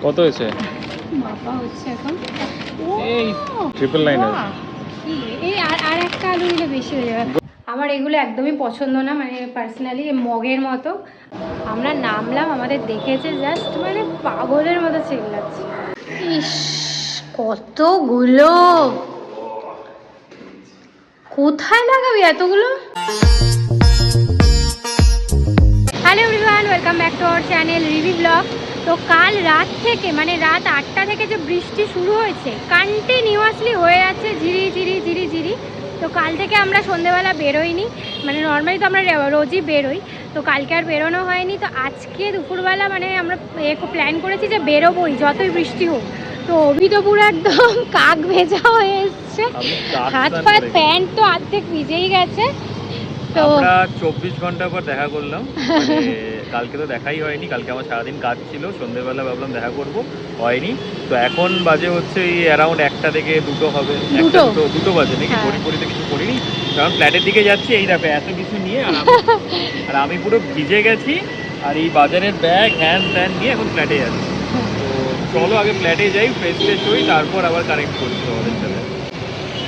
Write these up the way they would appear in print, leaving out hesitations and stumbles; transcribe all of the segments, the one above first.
কত হয়েছে? বাবা হচ্ছে এখন এই 999 এই আর একটা আলু নিলে বেশি হয়ে যাবে। আমার এগুলো একদমই পছন্দ না, মানে পার্সোনালি মগের মতো। আমরা নামলাম, আমাদের দেখেছে জাস্ট মানে পাগলের মতো চিল্লাচ্ছে। ইস কতগুলো, কোথায় লাগাবি এতগুলো? Hello everyone, welcome back to our channel Rivi vlog. তো কাল রাত থেকে মানে রাত 8টা থেকে যে বৃষ্টি শুরু হয়েছে, কন্টিনিউয়াসলি হয়ে যাচ্ছে ঝিরি ঝিরি ঝিরি ঝিরি। তো কাল থেকে আমরা সন্ধেবেলা বেরোইনি, মানে নর্মালি তো আমরা রোজই বেরোই, তো কালকে আর বেরোনো হয়নি। তো আজকে দুপুরবেলা মানে আমরা প্ল্যান করেছি যে বেরোবোই যতই বৃষ্টি হোক। তো অভি তো পুরো একদম কাক ভেজা হয়ে এসছে, হাত পা প্যান্ট তো অর্ধেক ভিজেই গেছে। তো আমরা 24 ঘন্টা পর দেখা করলাম, কালকে তো দেখাই হয়নি। কালকে আমার সারাদিন কাজ ছিল, সন্ধ্যেবেলা ভাবলাম দেখা করব, হয়নি। তো এখন বাজে হচ্ছে এই অ্যারাউন্ড 1টা থেকে 2টো হবে, 2টো বাজে নাকি? পরিপরিতে কিছু করিনি, কারণ ফ্ল্যাটের দিকে যাচ্ছি। এই দেখো এত কিছু নিয়ে, আর আমি পুরো ভিজে গেছি, আর এই বাজারের ব্যাগ হ্যান ত্যান নিয়ে এখন ফ্ল্যাটে যাচ্ছি। তো চলো আগে ফ্ল্যাটে যাই, ফ্রেশ ফ্রেশ হই, তারপর আবার কানেক্ট করছি আমাদের সাথে।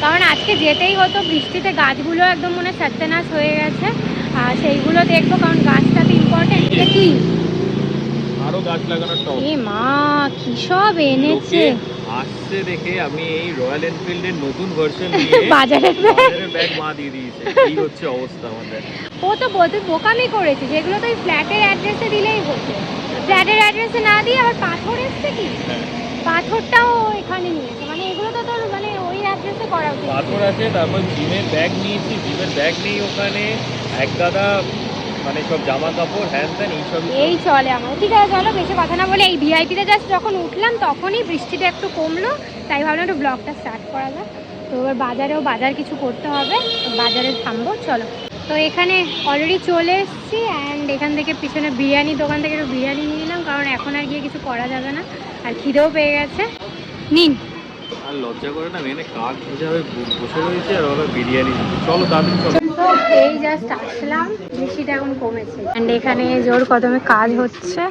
কারণ আজকে যেতেই হতো, বৃষ্টিতে গাছগুলো একদম মনে সত্যানাশ হয়ে গেছে, আর সেইগুলো দেখবো, কারণ গাছটা তো ইম্পর্টেন্ট। কি আরো গাছ লাগানোর টপ, এ মা কি সব এনেছে আসছে দেখে আমি এই রয়্যাল এনফিল্ডের নতুন ভার্সন নিয়ে বাজারের ব্যাগ মা দিয়ে দিয়েছে। এই হচ্ছে অবস্থা আমাদের। ও তো বোকামি করেছে, যেগুলো তো ওই ফ্ল্যাটের অ্যাড্রেসে দিলেই হতো, ফ্ল্যাটের অ্যাড্রেসে না দিয়ে আবার পাথর এসছে কি, পাথরটাও এখানে নিয়েছে। মানে এগুলো তো তোর মানে ওই অ্যাড্রেসে করা উচিত। পাথর আছে, তারপর জিমের ব্যাগ নিয়েছি, জিমের ব্যাগ নেই ওখানে, এক গাদা মানে সব জামা কাপড় হ্যান ত্যান এইসব। এই চলে আমার। ঠিক আছে চলো বেশি কথা না বলে, এই ভিআইপিতে জাস্ট যখন উঠলাম তখনই বৃষ্টিটা একটু কমলো, তাই ভাবলাম একটু ব্লগটা স্টার্ট করা যাক। তো এবার বাজার কিছু করতে হবে, বাজারে থামবো চলো। তো এখানে অলরেডি চলে এসেছি, অ্যান্ড এখান থেকে পিছনে বিরিয়ানি দোকান থেকে একটু বিরিয়ানি নিয়ে নিলাম, কারণ এখন আর গিয়ে কিছু করা যাবে না, আর খিদেও পেয়ে গেছে। নিন। আর লজ্জা করে না, মেনে কাক হিসাবে বসে রয়েছে, আর ওরা বিরিয়ানি। চলো তাড়াতাড়ি চলো। তো এই জাস্ট আসলাম, বৃষ্টিটা এখন কমেছে, অ্যান্ড এখানে জোর কদমে কাজ হচ্ছে,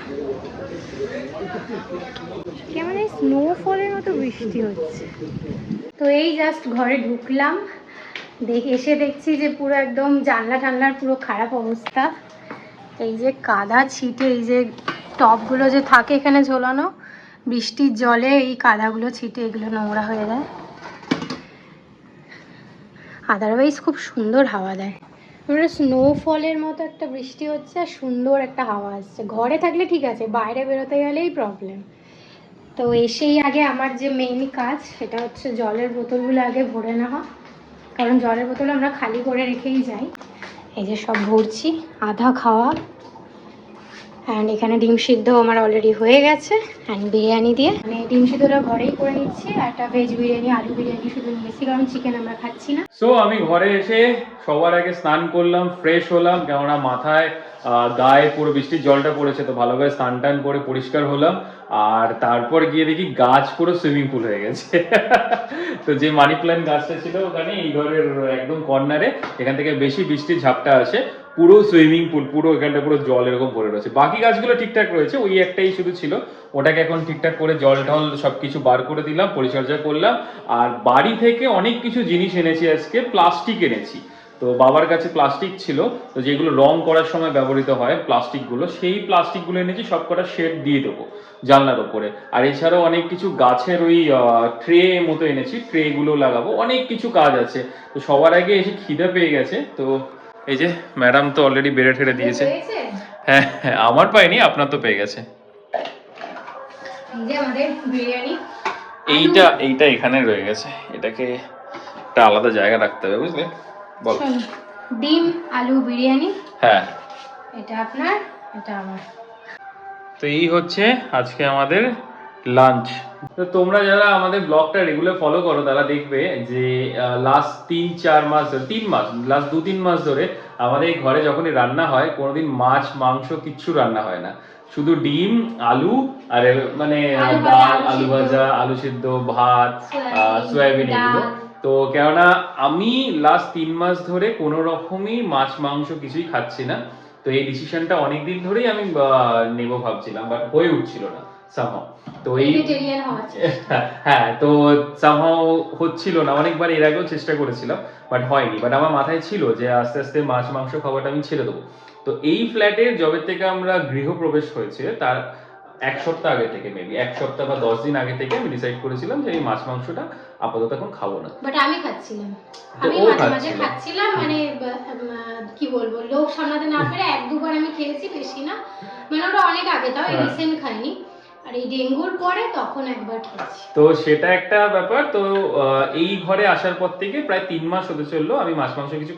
কেমন এই স্নোফলের মতো বৃষ্টি হচ্ছে। তো এই জাস্ট ঘরে ঢুকলাম, এসে দেখছি যে পুরো একদম জানলা টানলার পুরো খারাপ অবস্থা। এই যে কাদা ছিটে, এই যে টবগুলো যে থাকে এখানে ঝোলানো, বৃষ্টির জলে এই কাদাগুলো ছিটে এগুলো নোংরা হয়ে যায়। আদারওয়াইজ খুব সুন্দর হাওয়া দেয়, মানে স্নোফলের মতো একটা বৃষ্টি হচ্ছে, আর সুন্দর একটা হাওয়া আসছে। ঘরে থাকলে ঠিক আছে, বাইরে বেরোতে গেলেই প্রবলেম। তো এসেই আগে আমার যে মেইন কাজ সেটা হচ্ছে জলের বোতলগুলো আগে ভরে নেওয়া, কারণ জলের বোতল আমরা খালি করে রেখেই যাই। এই যে সব ভরছি, আধা খাওয়া। অ্যান্ড এখানে ডিম সিদ্ধ আমার অলরেডি হয়ে গেছে, অ্যান্ড বিরিয়ানি দিয়ে মানে ডিম সিদ্ধটা ঘরেই করে নিচ্ছি, আর একটা ভেজ বিরিয়ানি আলু বিরিয়ানি শুধু নিয়েছি, কারণ চিকেন আমরা খাচ্ছি না। সো আমি ঘরে এসে সবার আগে স্নান করলাম, ফ্রেশ হলাম, কেননা মাথায় গায়ে পুরো বৃষ্টির জলটা পড়েছে, তো ভালোভাবে স্নান টান করে পরিষ্কার হলাম। আর তারপর গিয়ে দেখি গাছ পুরো সুইমিং পুল হয়ে গেছে। তো যে মানি প্ল্যান্ট গাছটা ছিল ওখানে, এই ঘরের একদম কর্নারে, এখান থেকে বেশি বৃষ্টির ঝাপটা আসে, পুরো সুইমিং পুল, পুরো এখানটা পুরো জল এরকম ভরে রয়েছে। বাকি গাছগুলো ঠিকঠাক রয়েছে, ওই একটাই শুধু ছিল, ওটাকে এখন ঠিকঠাক করে জল টল সবকিছু বার করে দিলাম, পরিচর্যা করলাম। আর বাড়ি থেকে অনেক কিছু জিনিস এনেছি আজকে। প্লাস্টিক এনেছি, তো বাবার কাছে প্লাস্টিক ছিল, তো যেগুলো রং করার সময় ব্যবহৃত হয় প্লাস্টিকগুলো, সেই প্লাস্টিকগুলো এনেছি, সব কটা শেড দিয়ে দেবো জানলার ওপরে। আর এছাড়াও অনেক কিছু গাছের ওই ট্রে মতো এনেছি, ট্রেগুলো লাগাবো, অনেক কিছু কাজ আছে। তো সবার আগে এসে খিদে পেয়ে গেছে, তো এই যে ম্যাডাম তো অলরেডি বেড়ে ঠেড়ে দিয়েছে। হ্যাঁ হ্যাঁ, আমার পাইনি, আপনার তো পেয়ে গেছে। এইটা এখানে রয়ে গেছে, এটাকে একটা আলাদা জায়গা রাখতে হবে, বুঝলে? বল। ডিম আলু বিরিয়ানি, হ্যাঁ এটা আপনার, এটা আমার। তো এই হচ্ছে আজকে আমাদের লাঞ্চ। তো তোমরা যারা আমাদের ব্লগটা রেগুলার ফলো করো তারা দেখবে যে লাস্ট 3-4 মাস, 3 মাস, লাস্ট 2-3 মাস ধরে আমাদের এই ঘরে যখনই রান্না হয়, কোনোদিন মাছ মাংস কিচ্ছু রান্না হয় না, শুধু ডিম আলু আর মানে ডাল, আলু ভাজা, আলু সিদ্ধ, ভাত, সয়াবিন, এগুলো। তো কেননা আমি লাস্ট 3 মাস ধরে কোনো রকমই মাছ মাংস কিছুই খাচ্ছি না, তো এই ডিসিশনটা অনেকদিন ধরেই আমি নেবো ভাবছিলাম, বাট হয়ে উঠছিল না। somehow। তো এই ভেজিটেরিয়ান হওয়া হ্যাঁ, তো somehow হচ্ছিল না, অনেকবার এর আগেও চেষ্টা করেছিলাম বাট হয়নি। বাট আমার মাথায় ছিল যে আস্তে আস্তে মাছ মাংস খাওয়াটা আমি ছেড়ে দেবো। তো এই ফ্ল্যাটে যবে থেকে আমরা গৃহপ্রবেশ হয়েছে তার 1 সপ্তাহ আগে থেকে, মেবি 1 সপ্তাহ বা 10 দিন আগে থেকে আমি ডিসাইড করেছিলাম যে এই মাছ মাংসটা আপাতত এখন খাবো না। বাট আমি খাচ্ছিলাম, তো আমি ও মাঝে মাঝে খাচ্ছিল। খাচ্ছিলাম, মানে কি বলবো, লোক সামলাতে না পেরে 1-2 বার আমি খেয়েছি, বেশি না, মানে ওটা অনেক আগে, তাও হ্যাঁ। রিসেন্ট খাইনি। আর এই ডেঙ্গুর পরে তখন একবার খেয়েছি। তো সেটা একটা ব্যাপার। তো এই ঘরে আসার পর থেকে প্রায় 3 মাস হতে চললো আমি মাছ মাংস কিছু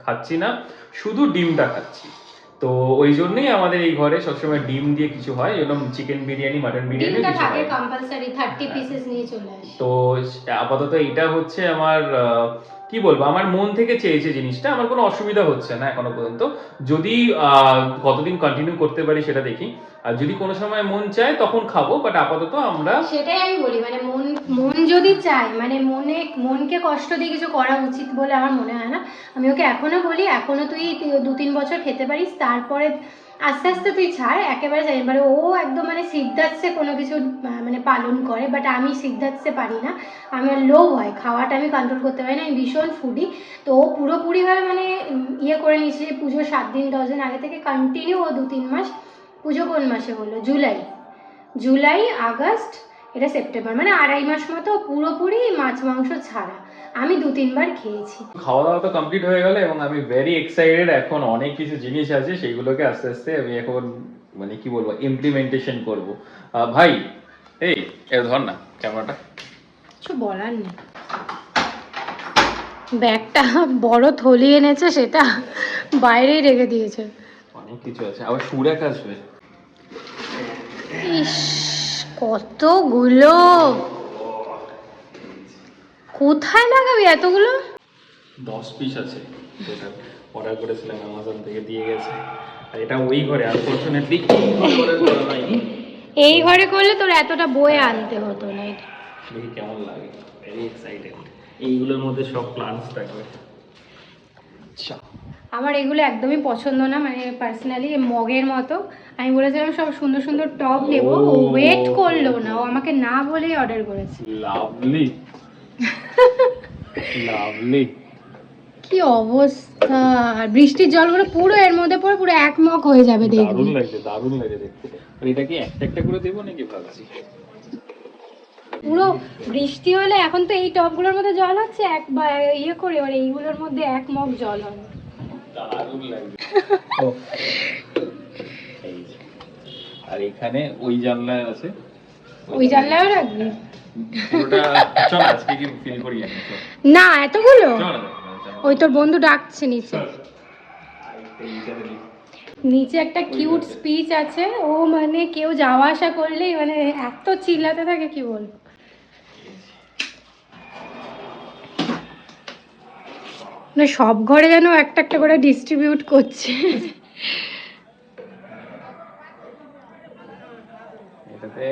খাচ্ছি না, শুধু ডিমটা খাচ্ছি। তো ওই জন্যই আমাদের এই ঘরে সবসময় ডিম দিয়ে কিছু হয়, এরকম চিকেন বিরিয়ানি, মাটন বিরিয়ানি ডিমটা কিছু থাকে হয়। কম্পালসারি, 30 পিসেস নিয়ে চলে আসে। তো আপাতত এটা হচ্ছে আমার কি বলবো, আমার মন থেকে চেয়েছে জিনিসটা, আমার কোনো অসুবিধা হচ্ছে না এখনো পর্যন্ত। যদি কতদিন কন্টিনিউ করতে পারি সেটা দেখি, আর যদি কোনো সময় মন চায় তখন খাবো, বাট আপাতত আমরা সেটাই আমি বলি, মানে মন যদি চায়, মানে মনকে কষ্ট দিয়ে কিছু করা উচিত বলে আমার মনে হয় না। আমি ওকে এখনো বলি, এখনো তুই 2-3 বছর খেতে পারিস, তারপরে আস্তে আস্তে তুই ছাড়, একেবারে চাই। এবারে ও একদম মানে সিদ্ধার্থে কোনো কিছু মানে পালন করে, বাট আমি সিদ্ধার্থে পারি না, আমার লোভ হয়, খাওয়াটা আমি কন্ট্রোল করতে পারি না, আমি ভীষণ ফুডি। তো ও পুরোপুরিভাবে মানে ইয়ে করে নিয়েছে যে পুজো 7 দিন 10 দিন আগে থেকে কন্টিনিউ ও 2-3 মাস। পুজো কোন মাসে হলো? জুলাই, আগস্ট, এটা সেপ্টেম্বর, মানে 2.5 মাস মতো পুরোপুরি মাছ মাংস ছাড়া। আমি 2-3 বার খেয়েছি। খাওয়া দাওয়া তো কমপ্লিট হয়ে গেল এবং আমি ভেরি এক্সাইটেড। এখন অনেক কিছু জিনিস আছে, সেইগুলোকে আস্তে আস্তে আমি এখন মানে কি বলবো ইমপ্লিমেন্টেশন করব। ভাই এই ধর না ক্যামেরাটা। কিছু বলার নেই, ব্যাগটা বড় থলি এনেছে, সেটা বাইরেই রেখে দিয়েছে। অনেক কিছু আছে, আবার সুরেখ আসবে। ইস, কতগুলো! কোথায় লাগাবি এতগুলো? 10 পিস আছে, যেটা অর্ডার করেছিলাম অ্যামাজন থেকে, দিয়ে গেছে। আর এটা ওই ঘরে, আনফরচুনেটলি অর্ডার করা হয়নি। এই ঘরে করলে তোর এতটা বয়ে আনতে হতো না। এটা দেখি কেমন লাগে, ভেরি এক্সাইটেড। এইগুলোর মধ্যে সব প্ল্যান্টস থাকবে। আচ্ছা, আমার এগুলো একদমই পছন্দ না, মানে পার্সোনালি মগের মতো। আমি বলেছিলাম সব সুন্দর সুন্দর টপ নেব, ও ওয়েট করলো না, ও আমাকে না বলেই অর্ডার করেছে। Lovely lovely. কি অবস্থা! আর বৃষ্টির জলগুলো পুরো এর মধ্যে পড়ে পুরো এক মগ হয়ে যাবে, দেখবি। দারুণ লাগছে, দারুণ লাগে দেখতে। আর এটা কি একটা একটা করে দেবো নাকি ভাবছি? পুরো বৃষ্টি হলে, এখন তো এই টবগুলোর মধ্যে জল হচ্ছে, একবার ইয়ে করে, আর এইগুলোর মধ্যে এক মগ জল হবে। দারুণ লাগছে। এই যে, আর এখানে ওই জানলায় আছে, ওই জানলায়ও রাখবি? পুরোটা। চল আজকে কি ফিল করি আমি, চল। না, এতগুলো? চল ওই তোর বন্ধু ডাকছে নিচে। চল। নিচে একটা কিউট স্পিচ আছে, ও মানে কেউ যাওয়া আসা করলেই মানে এত চিল্লাতে থাকে, কি বলবো। মানে সব ঘরে যেন একটা একটা করে ডিস্ট্রিবিউট করছে। এটাতে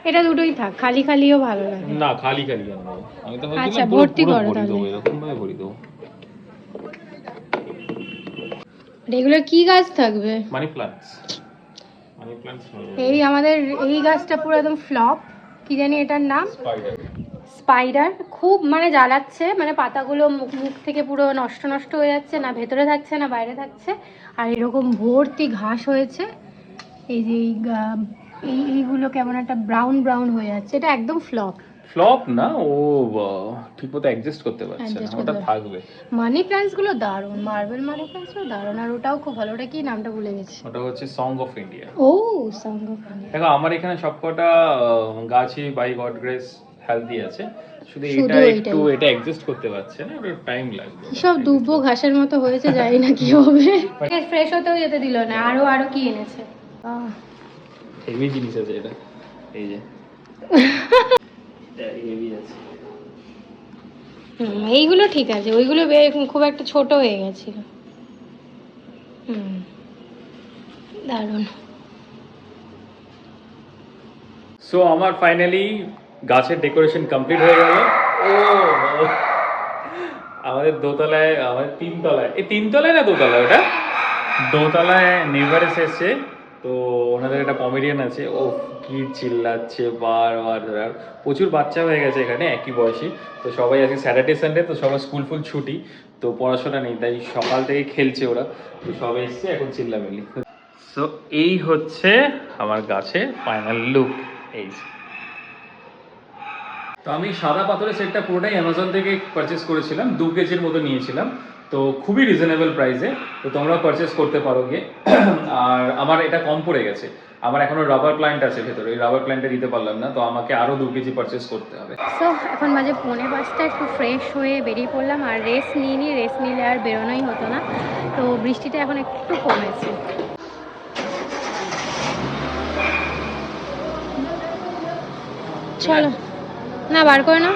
এটা দুটোই থাক, খালি খালিও ভালো লাগে না, খালি খালি আনবো। আমি তো আচ্ছা, ভাবছিলাম ভর্তি পুরো করো ভরি তাহলে। দেবো, এরকম ভাবে ভরি দেবো। এগুলো কি গাছ থাকবে? মানি প্ল্যান্টস। এই আমাদের এই গাছটা পুরো একদম ফ্লপ, কি জানি এটার নাম, স্পাইডার। স্পাইডার। খুব মানে জ্বালাচ্ছে, মানে পাতাগুলো মুখ থেকে পুরো নষ্ট নষ্ট হয়ে যাচ্ছে, না ভেতরে থাকছে না বাইরে থাকছে, আর এরকম ভর্তি ঘাস হয়েছে। এই যে এইগুলো কেমন একটা ব্রাউন ব্রাউন হয়ে যাচ্ছে, এটা একদম ফ্লপ না, ও ঠিক মতো অ্যাডজাস্ট করতে পারছে না, Adjust ওটা করতে থাকবে। মানি প্ল্যান্টস গুলো দারুণ, মার্বেল মানি প্ল্যান্টস গুলো দারুণ, আর ওটাও খুব ভালো। ওটা কি নামটা ভুলে গেছি। ওটা হচ্ছে সং অফ ইন্ডিয়া। ও, সং অফ ইন্ডিয়া। দেখো আমার এখানে সবকটা গাছই বাই গড গ্রেস হেলদি আছে, শুধু শুধু এটা এইটাই। একটু এটা অ্যাডজাস্ট করতে পারছে না, ওটা টাইম লাগবে। সব দুব্বো ঘাসের মতো হয়েছে, জানি না কি হবে। ফ্রেশ হতেও যেতে দিল না, আরো কি এনেছে। হেভি জিনিস আছে এটা, এই যে হেভি আছে। এইগুলো ঠিক আছে, ওইগুলো খুব একটা ছোট হয়ে গেছিল। দারুণ। সো আমার ফাইনালি গাছের ডেকোরেশন কমপ্লিট হয়ে গেল। ও আমাদের দোতলায়, আমাদের তিনতলায়, এই তিনতলায় না দোতলায়, ওটা দোতলায় নেভারেস এসছে। তো তো ওনাদের একটা কমেডিয়ান আছে, ও কি চিল্লাচ্ছে বারবার ধরে। আর প্রচুর বাচ্চা হয়ে গেছে এখানে একই বয়সী, তো সবাই আজকে স্যাটারডে সানডে, তো সবার স্কুল ফুল ছুটি, তো পড়াশোনা নেই, তাই সকাল থেকে খেলছে ওরা, তো সবাই এসছে এখন চিল্লামিল্লি। সো এই হচ্ছে আমার গাছের ফাইনাল লুক। এই যে। তো আমি সাদা পাথরের সেটটা পুরোটাই অ্যামাজন থেকে পারচেস করেছিলাম, 2 কেজির মতো নিয়েছিলাম, তো খুবই রিজনেবল প্রাইসে, তো তোমরা পারচেস করতে পারো গিয়ে। আর আমার এটা কম পড়ে গেছে, আমার এখনো রাবার প্ল্যান্ট আছে ভেতরে, ওই রাবার প্ল্যান্টে দিতে পারলাম না, তো আমাকে আরও 2 কেজি পারচেস করতে হবে। সো এখন বাজে 4:45, একটু ফ্রেশ হয়ে বেরিয়ে পড়লাম, আর রেস্ট নিলে আর বেরোনোই হতো না, তো বৃষ্টিটা এখন একটু কমেছে। চলো না, বার করে না,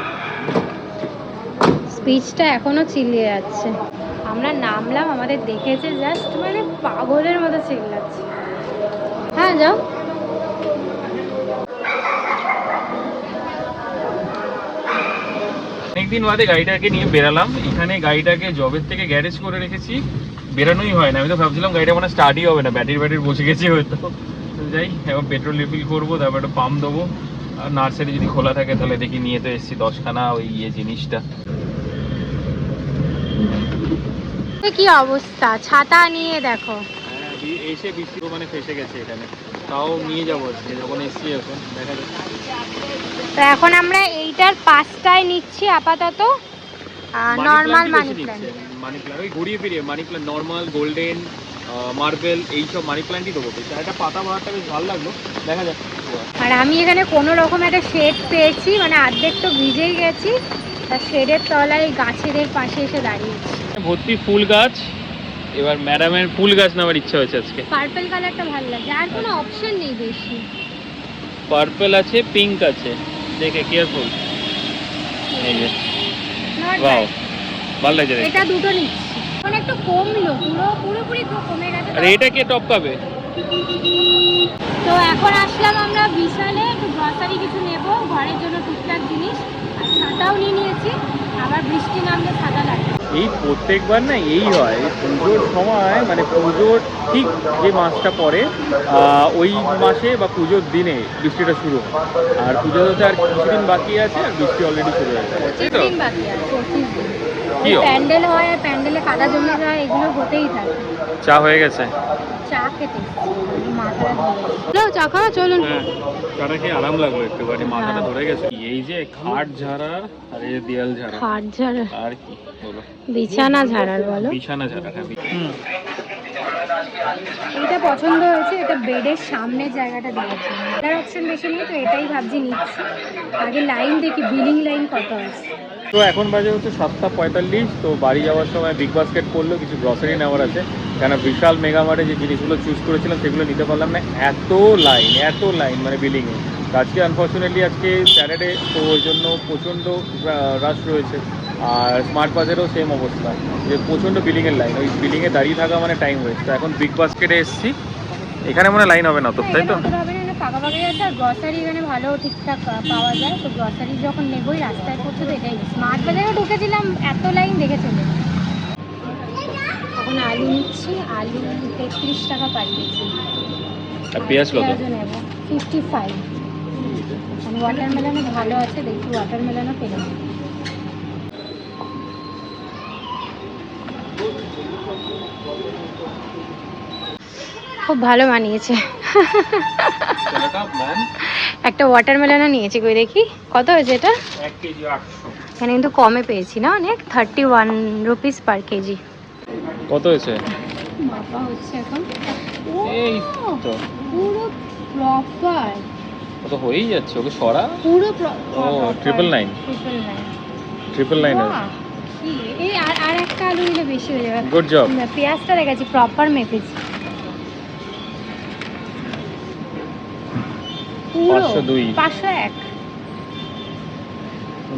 স্পিচটা এখনো চিল্লিয়ে যাচ্ছে। আমরা নামলাম, আমাদের দেখেছে, জাস্ট মানে পাগলের মতো চিল্লাচ্ছে। হ্যাঁ যাও। অনেকদিন বাদে গাড়িটাকে নিয়ে বেরালাম, এখানে গাড়িটাকে জবের থেকে গ্যারেজ করে রেখেছি, বেরানোই হয় না। আমি তো ভাবছিলাম গাড়িটা মানে স্টার্টই হবে না, ব্যাটারি বসে গেছে হয়তো। যাই, এখন পেট্রোল রিফিল করবো, তারপর একটা পাম্প দেবো, আর নার্সারি যদি খোলা থাকে তাহলে দেখি নিয়ে তো এসেছি 10খানা ওই জিনিসটা। কি অবস্থা, ছাতা নিয়ে দেখো। হ্যাঁ, এসে বৃষ্টি মানে ফেসে গেছে এখানে, তাও নিয়ে যাবো আজকে যখন এসছি, এখন দেখা যাচ্ছে। তো এখন আমরা এইটার 5টায় নিচ্ছি আপাতত, normal money plant. Money plant ওই ঘুরিয়ে ফিরিয়ে money plant, normal, golden, marble, এইসব মানি প্ল্যান্টই দেবো বেশি। একটা পাতা বাহারটা বেশ ভালো লাগলো, দেখা যাক। আর আমি এখানে কোনো রকম একটা শেড পেয়েছি, মানে অর্ধেক তো ভিজেই গেছি, তার শেডের তলায় গাছেদের পাশে এসে দাঁড়িয়েছি। ভর্তি ফুল গাছ, এবার ম্যাডামের ফুল গাছ নেওয়ার ইচ্ছা হয়েছে আজকে। পার্পল কালারটা ভালো লাগে, আর কোনো অপশন নেই বেশি। পার্পল আছে, পিঙ্ক আছে, দেখে কেয়ারফুল। এই যে Not ওয়াও, bad। ভালো লাগছে দেখতে। এটা দুটো নিচ্ছি, এখন একটু কমলো, পুরোপুরি কমে গেছে। আর এটা কে টপকাবে? তো এখন আসলাম আমরা বিশালে, একটু গ্রসারি কিছু নেব ঘরের জন্য, টুকটাক জিনিস, আর ছাতাও নিয়ে নিয়েছি, আবার বৃষ্টি নামলে ছাতা লাগবে। এই প্রত্যেকবার না এই হয় পুজোর সময়, মানে পুজোর ঠিক যে মাসটা পরে ওই মাসে বা পুজোর দিনে বৃষ্টিটা শুরু হয়, আর পুজো হতে আর কিছুদিন বাকি আছে, আর বৃষ্টি অলরেডি শুরু হয়ে গেছে, তাই 25 তো? দিন বাকি আছে, 25 দিন। কি প্যান্ডেল হয়, আর প্যান্ডেলে কাদা জমে যায়, এগুলো হতেই থাকে। চা হয়ে গেছে? চা খেতে মাথাটা ধরে, চা খাওয়া চলুন। হ্যাঁ, চাটা খেয়ে আরাম লাগলো একটুখানি, মাথাটা ধরে গেছে। এই যে খাট ঝাড়ার আর এই যে দেয়াল ঝাড়া, খাট ঝাড়া আর কি বলো, বিছানা ঝাড়ার বলো। বিছানা ঝাড়া। হ্যাঁ, এটা পছন্দ হয়েছে, এটা বেডের সামনে জায়গাটা দিয়েছে, এটার অপশন বেশি নেই, তো এটাই ভাবছি নিচ্ছি। আগে লাইন দেখি, বিলিং লাইন কত আছে। তো এখন বাজে হচ্ছে 7:45, তো বাড়ি যাওয়ার সময় বিগ বাস্কেট করলেও কিছু গ্রসারি নেওয়ার আছে, কেন বিশাল মেগামার্টে যে জিনিসগুলো চুজ করেছিলাম সেগুলো নিতে পারলাম না, এত লাইন মানে বিলিংয়ে। আজকে আনফর্চুনেটলি আজকে স্যাটারডে, তো ওই জন্য প্রচণ্ড রাশ রয়েছে। আর স্মার্ট বাজারেও সেম অবস্থা, যে প্রচণ্ড বিলিংয়ের লাইন, ওই বিলিংয়ে দাঁড়িয়ে থাকা মানে টাইম ওয়েস্ট। তো এখন বিগ বাস্কেটে এসেছি, এখানে মনে লাইন হবে না তো, তাই তো? পাকাপাকি আছে, আর গ্রসারি এখানে ভালো ঠিকঠাক পাওয়া যায়, তো গ্রসারি যখন নেবই রাস্তায় পড়ছে, তো এটাই স্মার্ট বাজারে ঢুকেছিলাম, এত লাইন দেখে চলে। এখন আলু নিচ্ছি, আলু 33 টাকা পার কেজি। আর পেঁয়াজ কত? নেব 55। ওয়াটারমেলনও ভালো আছে, দেখি ওয়াটারমেলনও পেলাম। খুব ভালো মানিয়েছে। একটা ওয়াটারমেলনও নিয়েছি, কই দেখি কত হয়েছে এটা। 1 কেজি 800। এখানে কিন্তু কমে পেয়েছি না অনেক, 31 রুপিস পার কেজি। কত হয়েছে? বাবা হচ্ছে এখন এই তো পুরো প্রপার, কত হয়েই যাচ্ছে, ওকে সরা। পুরো ও 999 বাহ, এই আর একটা আলু নিলে বেশি হয়ে যাবে। Good job. পেঁয়াজটা দেখাচ্ছি, প্রপার মেপেছি, পুরো 502। 501।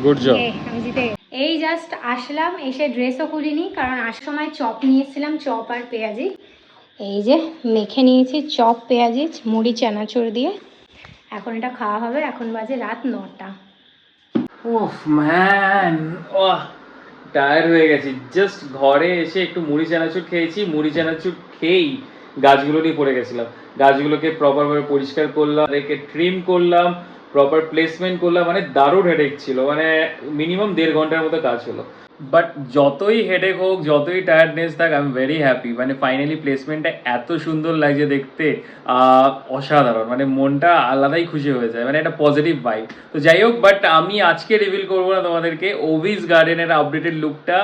Good job. আমি জিতে গেছি। এই জাস্ট আসলাম, এসে ড্রেসও খুলিনি, কারণ আসার সময় চপ নিয়েছিলাম, চপ আর পেঁয়াজি। এই যে মেখে নিয়েছি চপ পেঁয়াজি মুড়ি চানাচুর দিয়ে, এখন এটা খাওয়া হবে। এখন বাজে রাত 9টা। ওফ ম্যান, ওহ টায়ার্ড হয়ে গেছি। জাস্ট ঘরে এসে একটু মুড়ি চানাচুর খেয়েছি, মুড়ি চানাচুর খেয়েই গাছগুলো নিয়ে পড়ে গেছিলাম। গাছগুলোকে প্রপারভাবে পরিষ্কার করলাম, একে ট্রিম করলাম, প্রপার প্লেসমেন্ট করলাম, মানে দারুণ হেডেক ছিল, মানে মিনিমাম 1.5 ঘন্টার মতো কাজ হলো। বাট যতই হেডেক হোক, যতই টায়ার্ডনেস থাক, আই এম ভেরি হ্যাপি। মানে ফাইনালি প্লেসমেন্টটা এত সুন্দর লাগছে দেখতে, অসাধারণ, মানে মনটা আলাদাই খুশি হয়ে যায়, মানে একটা পজিটিভ ভাইব। তো যাই হোক, বাট আমি আজকে রিভিল করবো না তোমাদেরকে ওভিস গার্ডেনের আপডেটেড লুকটা।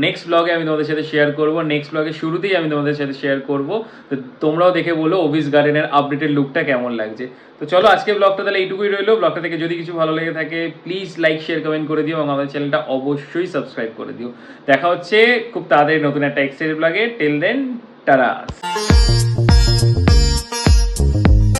নেক্সট ব্লগে আমি তোমাদের সাথে শেয়ার করবো, নেক্সট ব্লগের শুরুতেই আমি তোমাদের সাথে শেয়ার করবো। তো তোমরাও দেখে বলো ওভিস গার্ডেনের আপডেটেড লুকটা কেমন লাগছে। তো চলো আজকে ব্লগটা তাহলে এইটুকুই রইলো। ব্লগটা থেকে যদি কিছু ভালো লেগে থাকে প্লিজ লাইক, শেয়ার, কমেন্ট করে দিও এবং আমাদের চ্যানেলটা অবশ্যই সাবস্ক্রাইব করে দিও। দেখা হচ্ছে খুব তাড়াতাড়ি নতুন একটা এক্সাইটেড ব্লগে। Till then, tata.